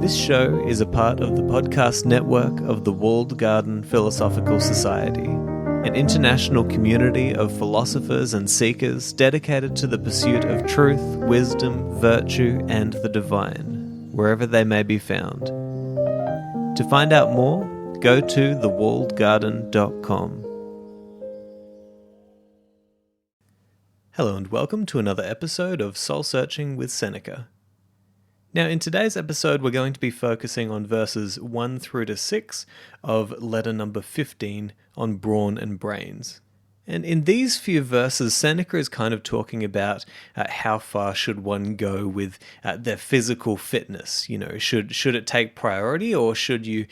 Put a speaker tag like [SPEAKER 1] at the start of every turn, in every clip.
[SPEAKER 1] This show is a part of the podcast network of the Walled Garden Philosophical Society, an international community of philosophers and seekers dedicated to the pursuit of truth, wisdom, virtue, and the divine, wherever they may be found. To find out more, go to thewalledgarden.com. Hello and welcome to another episode of Soul Searching with Seneca. Now, in today's episode, we're going to be focusing on verses 1 through to 6 of letter number 15 on brawn and brains. And in these few verses, Seneca is kind of talking about how far should one go with their physical fitness. You know, should it take priority, or should you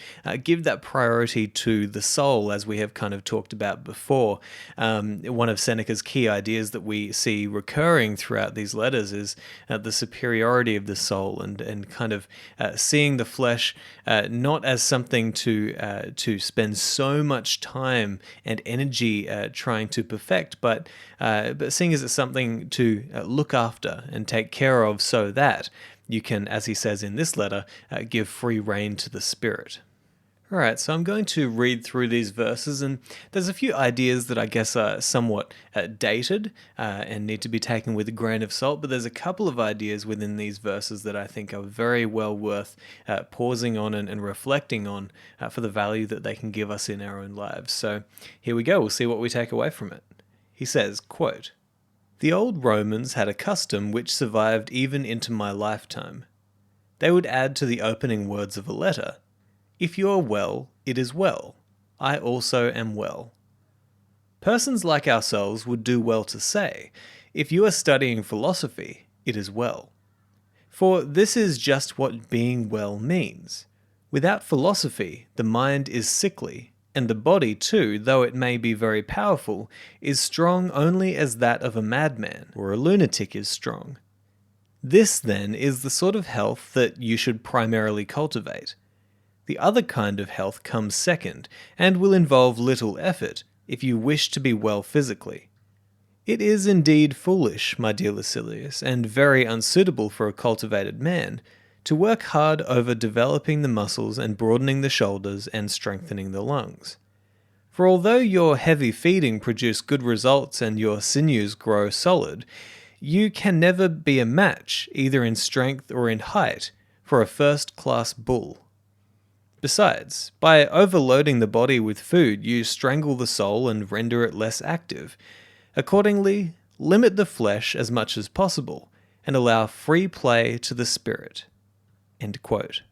[SPEAKER 1] give that priority to the soul, as we have kind of talked about before? One of Seneca's key ideas that we see recurring throughout these letters is the superiority of the soul, and kind of seeing the flesh not as something to spend so much time and energy trying to perfect, but seeing as it's something to look after and take care of, so that you can, as he says in this letter, give free rein to the spirit. All right, so I'm going to read through these verses, and there's a few ideas that I guess are somewhat dated and need to be taken with a grain of salt, but there's a couple of ideas within these verses that I think are very well worth pausing on and reflecting on for the value that they can give us in our own lives. So here we go, we'll see what we take away from it. He says, quote, "The old Romans had a custom which survived even into my lifetime. They would add to the opening words of a letter, 'If you are well, it is well. I also am well.' Persons like ourselves would do well to say, 'If you are studying philosophy, it is well.' For this is just what being well means. Without philosophy, the mind is sickly, and the body too, though it may be very powerful, is strong only as that of a madman or a lunatic is strong. This, then, is the sort of health that you should primarily cultivate. The other kind of health comes second, and will involve little effort, if you wish to be well physically. It is indeed foolish, my dear Lucilius, and very unsuitable for a cultivated man, to work hard over developing the muscles and broadening the shoulders and strengthening the lungs. For although your heavy feeding produce good results and your sinews grow solid, you can never be a match, either in strength or in height, for a first-class bull. Besides, by overloading the body with food, you strangle the soul and render it less active. Accordingly, limit the flesh as much as possible, and allow free play to the spirit." End quote.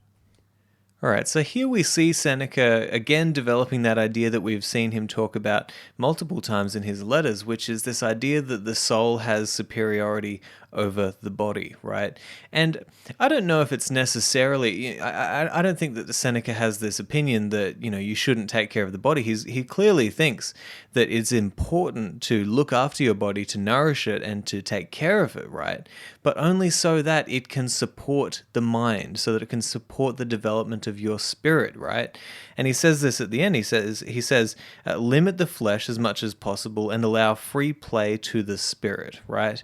[SPEAKER 1] All right, so here we see Seneca again developing that idea that we've seen him talk about multiple times in his letters, which is this idea that the soul has superiority over the body, right? And I don't know if it's necessarily, I don't think that Seneca has this opinion that, you know, you shouldn't take care of the body. He clearly thinks that it's important to look after your body, to nourish it and to take care of it, right? But only so that it can support the mind, so that it can support the development of your spirit, right? And he says this at the end. He says, limit the flesh as much as possible and allow free play to the spirit, right?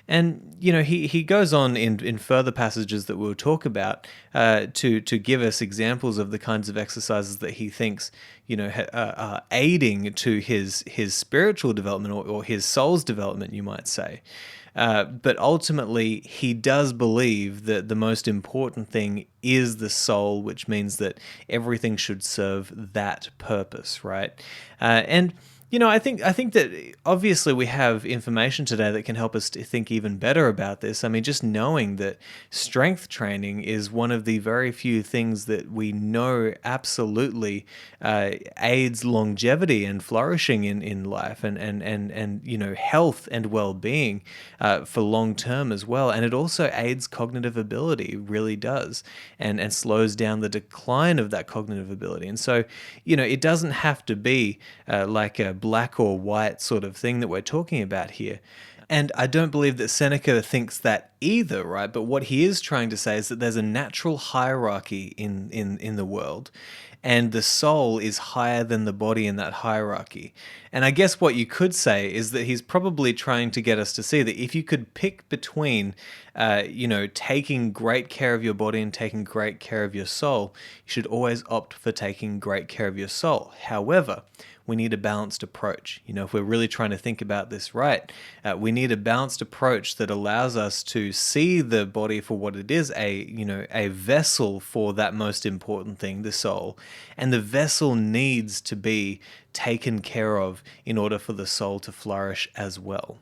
[SPEAKER 1] And, you know, he goes on in further passages that we'll talk about to give us examples of the kinds of exercises that he thinks, you know, are aiding to his spiritual development or his soul's development, you might say. But ultimately, he does believe that the most important thing is the soul, which means that everything should serve that purpose, right? And you know, I think that obviously we have information today that can help us to think even better about this. I mean, just knowing that strength training is one of the very few things that we know absolutely aids longevity and flourishing in life and you know, health and well-being for long term as well. And it also aids cognitive ability, really does, and slows down the decline of that cognitive ability. And so, you know, it doesn't have to be like a black or white sort of thing that we're talking about here. And I don't believe that Seneca thinks that either, right? But what he is trying to say is that there's a natural hierarchy in the world, and the soul is higher than the body in that hierarchy. And I guess what you could say is that he's probably trying to get us to see that if you could pick between, taking great care of your body and taking great care of your soul, you should always opt for taking great care of your soul. However, we need a balanced approach. If we're really trying to think about this right, we need a balanced approach that allows us to see the body for what it is, a vessel for that most important thing, the soul. And the vessel needs to be taken care of in order for the soul to flourish as well.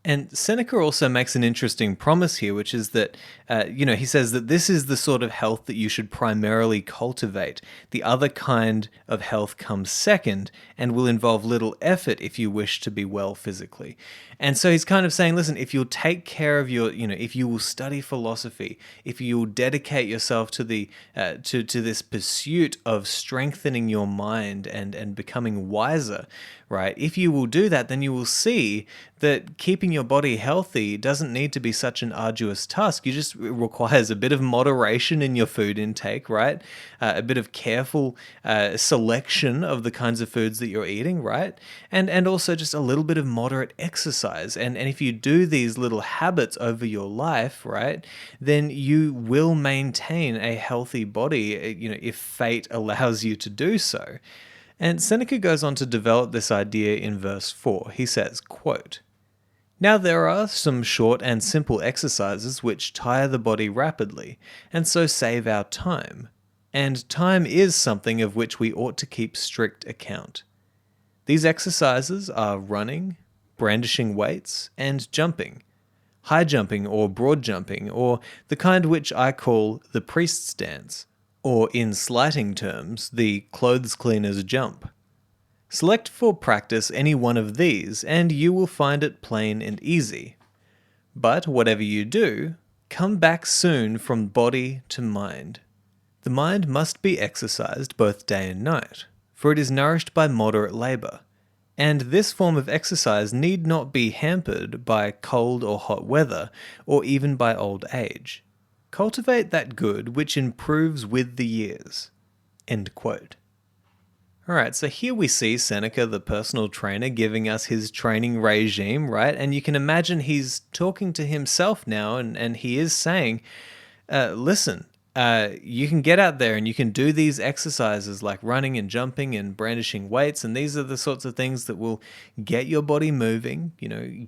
[SPEAKER 1] And Seneca also makes an interesting promise here, which is that, he says that this is the sort of health that you should primarily cultivate. The other kind of health comes second and will involve little effort if you wish to be well physically. And so he's kind of saying, listen, if you'll take care of if you will study philosophy, if you will dedicate yourself to to this pursuit of strengthening your mind and becoming wiser, right? If you will do that, then you will see that keeping your body healthy doesn't need to be such an arduous task. It requires a bit of moderation in your food intake, right? A bit of careful selection of the kinds of foods that you're eating, right? And also just a little bit of moderate exercise. And if you do these little habits over your life, right, then you will maintain a healthy body, if fate allows you to do so. And Seneca goes on to develop this idea in verse 4. He says, quote, "Now there are some short and simple exercises which tire the body rapidly, and so save our time. And time is something of which we ought to keep strict account. These exercises are running, brandishing weights, and jumping, high jumping or broad jumping, or the kind which I call the priest's dance, or in slighting terms, the clothes cleaner's jump. Select for practice any one of these, and you will find it plain and easy. But whatever you do, come back soon from body to mind. The mind must be exercised both day and night, for it is nourished by moderate labour. And this form of exercise need not be hampered by cold or hot weather, or even by old age. Cultivate that good which improves with the years." End quote. Alright, so here we see Seneca, the personal trainer, giving us his training regime, right? And you can imagine he's talking to himself now, and he is saying, listen, you can get out there and you can do these exercises like running and jumping and brandishing weights, and these are the sorts of things that will get your body moving,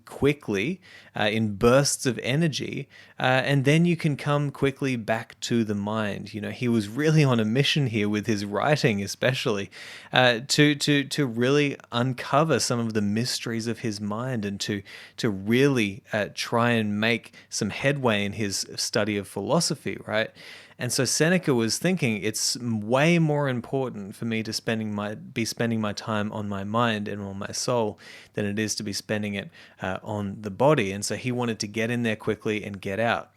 [SPEAKER 1] quickly, in bursts of energy, and then you can come quickly back to the mind. He was really on a mission here with his writing, especially, to really uncover some of the mysteries of his mind and to really try and make some headway in his study of philosophy, right? And so Seneca was thinking it's way more important for me to be spending my time on my mind and on my soul than it is to be spending it on the body. And so he wanted to get in there quickly and get out.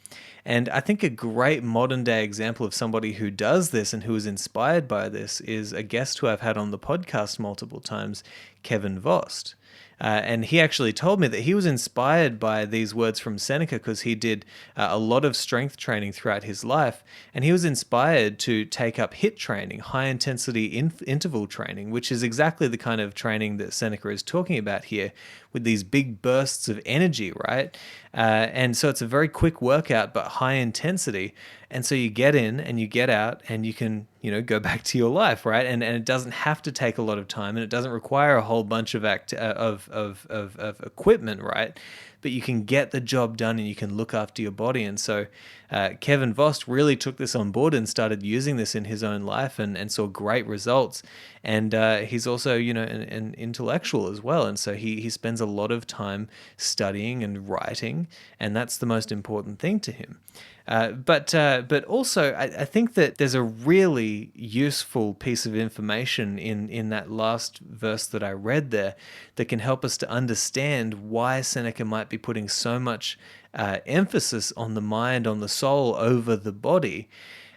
[SPEAKER 1] And I think a great modern day example of somebody who does this and who is inspired by this is a guest who I've had on the podcast multiple times, Kevin Vost. And he actually told me that he was inspired by these words from Seneca because he did a lot of strength training throughout his life. And he was inspired to take up HIIT training, high intensity interval training, which is exactly the kind of training that Seneca is talking about here, with these big bursts of energy, right? And so it's a very quick workout, but high intensity. And so you get in and you get out and you can, go back to your life, right? And it doesn't have to take a lot of time, and it doesn't require a whole bunch of equipment, right? But you can get the job done and you can look after your body. And so Kevin Vost really took this on board and started using this in his own life and saw great results. And he's also, an intellectual as well. And so he spends a lot of time studying and writing, and that's the most important thing to him. But also, I think that there's a really useful piece of information in that last verse that I read there that can help us to understand why Seneca might be putting so much emphasis on the mind, on the soul over the body.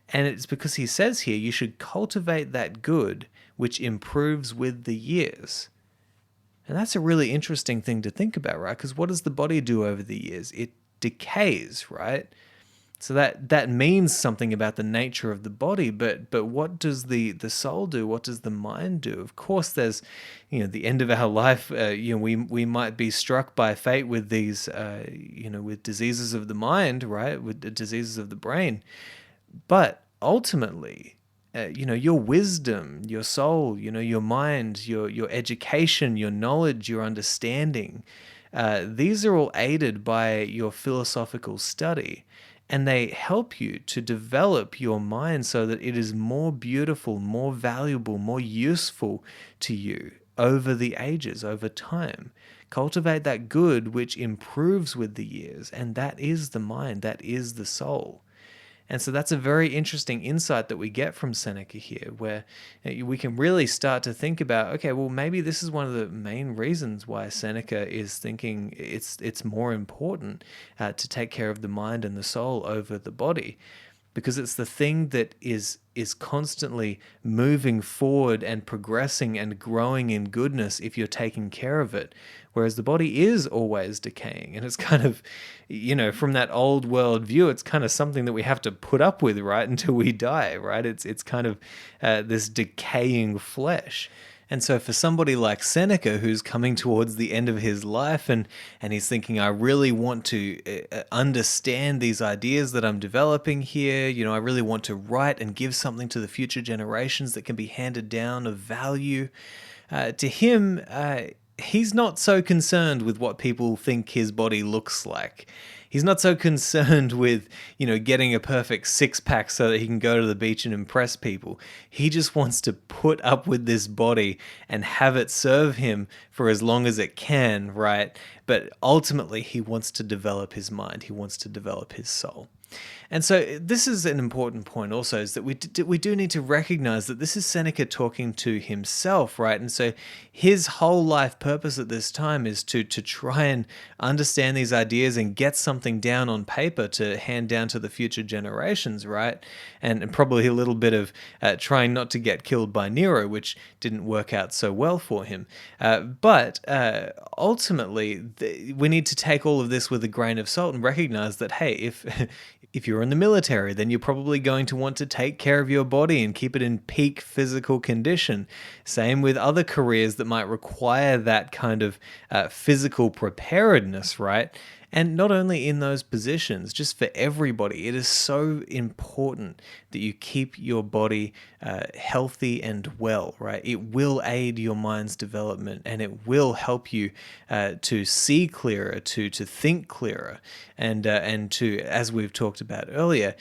[SPEAKER 1] And it's because he says here, you should cultivate that good which improves with the years. And that's a really interesting thing to think about, right? Because what does the body do over the years? It decays, right? So that means something about the nature of the body, but what does the soul do? What does the mind do? Of course, there's, the end of our life. We might be struck by fate with these, with diseases of the mind, right? With the diseases of the brain, but ultimately, your wisdom, your soul, your mind, your education, your knowledge, your understanding, these are all aided by your philosophical study. And they help you to develop your mind so that it is more beautiful, more valuable, more useful to you over the ages, over time. Cultivate that good which improves with the years, and that is the mind, that is the soul. And so that's a very interesting insight that we get from Seneca here, where we can really start to think about, okay, well, maybe this is one of the main reasons why Seneca is thinking it's more important to take care of the mind and the soul over the body, because it's the thing that is constantly moving forward and progressing and growing in goodness if you're taking care of it, whereas the body is always decaying. And it's kind of, from that old world view, it's kind of something that we have to put up with, right, until we die, right? It's kind of this decaying flesh. And so for somebody like Seneca, who's coming towards the end of his life and he's thinking, I really want to understand these ideas that I'm developing here. I really want to write and give something to the future generations that can be handed down of value. To him, he's not so concerned with what people think his body looks like. He's not so concerned with, getting a perfect six-pack so that he can go to the beach and impress people. He just wants to put up with this body and have it serve him for as long as it can, right? But ultimately, he wants to develop his mind. He wants to develop his soul. And so this is an important point also, is that we do need to recognize that this is Seneca talking to himself, right? And so his whole life purpose at this time is to try and understand these ideas and get something down on paper to hand down to the future generations, right? And probably a little bit of trying not to get killed by Nero, which didn't work out so well for him. But ultimately, we need to take all of this with a grain of salt and recognize that, hey, if you're in the military, then you're probably going to want to take care of your body and keep it in peak physical condition. Same with other careers that might require that kind of physical preparedness, right? And not only in those positions, just for everybody, it is so important that you keep your body healthy and well, right? It will aid your mind's development, and it will help you to see clearer, to think clearer, and to, as we've talked about earlier,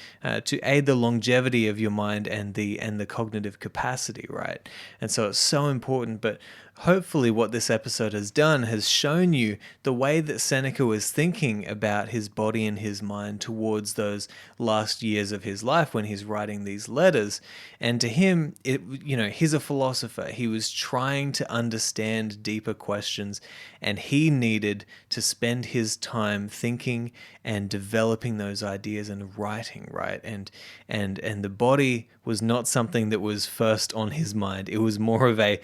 [SPEAKER 1] to aid the longevity of your mind and the cognitive capacity, right? And so it's so important. But hopefully what this episode has done has shown you the way that Seneca was thinking about his body and his mind towards those last years of his life when he's writing these letters. And to him, he's a philosopher. He was trying to understand deeper questions, and he needed to spend his time thinking and developing those ideas and writing, right? And the body was not something that was first on his mind. It was more of a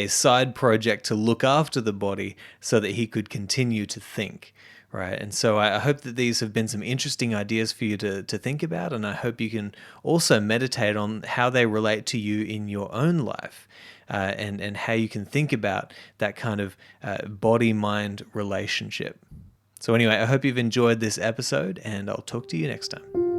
[SPEAKER 1] side project to look after the body so that he could continue to think, right? And so I hope that these have been some interesting ideas for you to think about, and I hope you can also meditate on how they relate to you in your own life, and how you can think about that kind of body-mind relationship. So anyway, I hope you've enjoyed this episode, and I'll talk to you next time.